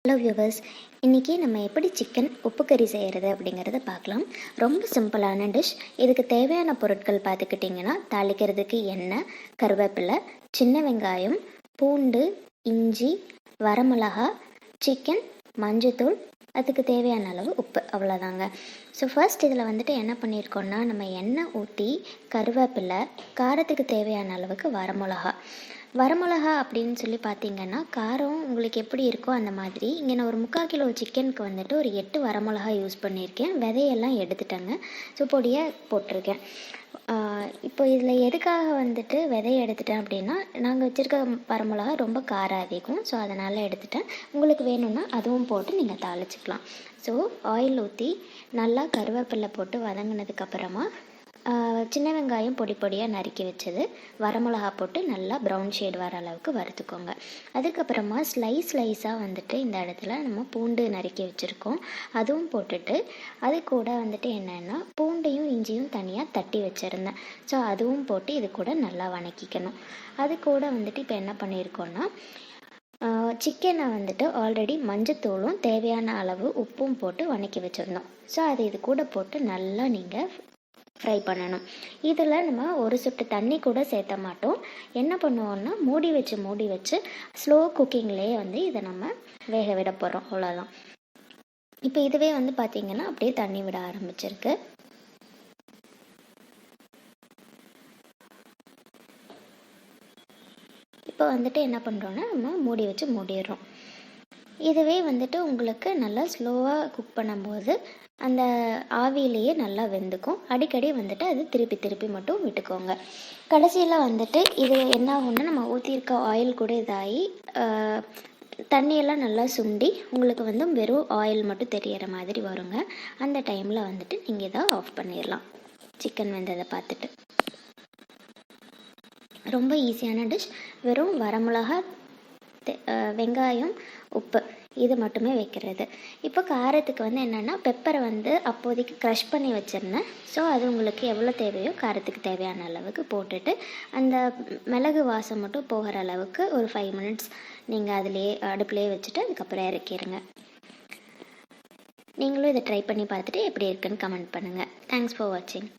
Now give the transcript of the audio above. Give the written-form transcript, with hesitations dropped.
Hello viewers, இன்றைக்கி நம்ம எப்படி சிக்கன் உப்பு கறி செய்கிறது அப்படிங்கிறத பார்க்கலாம். ரொம்ப சிம்பிளான டிஷ். இதுக்கு தேவையான பொருட்கள் பார்த்துக்கிட்டிங்கன்னா, தாளிக்கிறதுக்கு எண்ணெய், கருவேப்பிலை, சின்ன வெங்காயம், பூண்டு, இஞ்சி, வரமிளகா, சிக்கன், மஞ்சத்தூள், அதுக்கு தேவையான அளவு உப்பு, அவ்வளோதாங்க. ஸோ ஃபர்ஸ்ட் இதில் வந்துட்டு என்ன பண்ணியிருக்கோன்னா, நம்ம எண்ணெய் ஊற்றி கருவேப்பிலை, காரத்துக்கு தேவையான அளவுக்கு வரமிளகா அப்படின்னு சொல்லி பார்த்தீங்கன்னா, காரம் உங்களுக்கு எப்படி இருக்கோ அந்த மாதிரி. இங்கே நான் ஒரு 3/4 கிலோ சிக்கனுக்கு வந்துட்டு ஒரு 8 வரமிளகா யூஸ் பண்ணியிருக்கேன். விதையெல்லாம் எடுத்துட்டேங்க. ஸோ பொடியாக போட்டிருக்கேன். இப்போ இதில் எதுக்காக வந்துட்டு விதையை எடுத்துட்டேன் அப்படின்னா, நாங்கள் வச்சுருக்க வரமிளகா ரொம்ப காரம் அதிகம். ஸோ அதனால் எடுத்துட்டேன். உங்களுக்கு வேணும்னா அதுவும் போட்டு நீங்கள் தாளிச்சிக்கலாம். ஸோ ஆயில் ஊற்றி நல்லா கருவேப்பிலை போட்டு வதங்கினதுக்கப்புறமா சின்ன வெங்காயம் பொடி பொடியாக நறுக்கி வச்சது, வரமிளகா போட்டு நல்லா ப்ரௌன் ஷேட் வர அளவுக்கு வறுத்துக்கோங்க. அதுக்கப்புறமா ஸ்லைஸாக வந்துட்டு இந்த இடத்துல நம்ம பூண்டு நறுக்கி வச்சுருக்கோம், அதுவும் போட்டுட்டு அது கூட வந்துட்டு என்னென்னா பூண்டையும் இஞ்சியும் தனியாக தட்டி வச்சுருந்தேன். ஸோ அதுவும் போட்டு இது கூட நல்லா வதக்கிக்கணும். அது கூட வந்துட்டு இப்போ என்ன பண்ணியிருக்கோன்னா, சிக்கனை வந்துட்டு ஆல்ரெடி மஞ்சத்தூளும் தேவையான அளவு உப்பும் போட்டு வதக்கி வச்சுருந்தோம். ஸோ அது இது கூட போட்டு நல்லா நீங்கள் ஃப்ரை பண்ணணும். இதில் நம்ம ஒரு சொட்டு தண்ணி கூட சேர்த்த மாட்டோம். என்ன பண்ணுவோன்னா, மூடி வச்சு ஸ்லோ குக்கிங்லேயே வந்து இதை நம்ம வேக விட போகிறோம், அவ்வளோதான். இப்போ இதுவே வந்து பார்த்திங்கன்னா அப்படியே தண்ணி விட ஆரம்பிச்சிருக்கு. இப்போ வந்துட்டு என்ன பண்ணுறோன்னா, நம்ம மூடி வச்சு மூடிடுறோம். இதுவே வந்துட்டு உங்களுக்கு நல்லா ஸ்லோவாக குக் பண்ணும்போது அந்த ஆவியிலேயே நல்லா வெந்துக்கும். அடிக்கடி வந்துட்டு அது திருப்பி மட்டும் விட்டுக்கோங்க. கடைசியில் வந்துட்டு இது என்ன ஆகும்னா, நம்ம ஊற்றிருக்க ஆயில் கூட இதாகி தண்ணியெல்லாம் நல்லா சுண்டி உங்களுக்கு வந்து வெறும் ஆயில் மட்டும் தெரியற மாதிரி வருங்க. அந்த டைமில் வந்துட்டு நீங்கள் இதை ஆஃப் பண்ணிடலாம். சிக்கன் வெந்ததை பார்த்துட்டு. ரொம்ப ஈஸியான டிஷ். வெறும் வரமிளகா, வெங்காயம், உப்பு இது மட்டுமே வைக்கிறது. இப்போ காரத்துக்கு வந்து என்னென்னா, பெப்பரை வந்து அப்போதைக்கு க்ரஷ் பண்ணி வச்சுருந்தேன். ஸோ அது உங்களுக்கு எவ்வளோ தேவையோ காரத்துக்கு தேவையான அளவுக்கு போட்டுட்டு, அந்த மிளகு வாசம் மட்டும் போகிற அளவுக்கு ஒரு 5 மினிட்ஸ் நீங்கள் அதிலேயே அடுப்புலேயே வச்சுட்டு அதுக்கப்புறம் இறக்கிடுங்க. நீங்களும் இதை ட்ரை பண்ணி பார்த்துட்டு எப்படி இருக்குன்னு கமெண்ட் பண்ணுங்கள். தேங்க்ஸ் ஃபார் வாட்சிங்.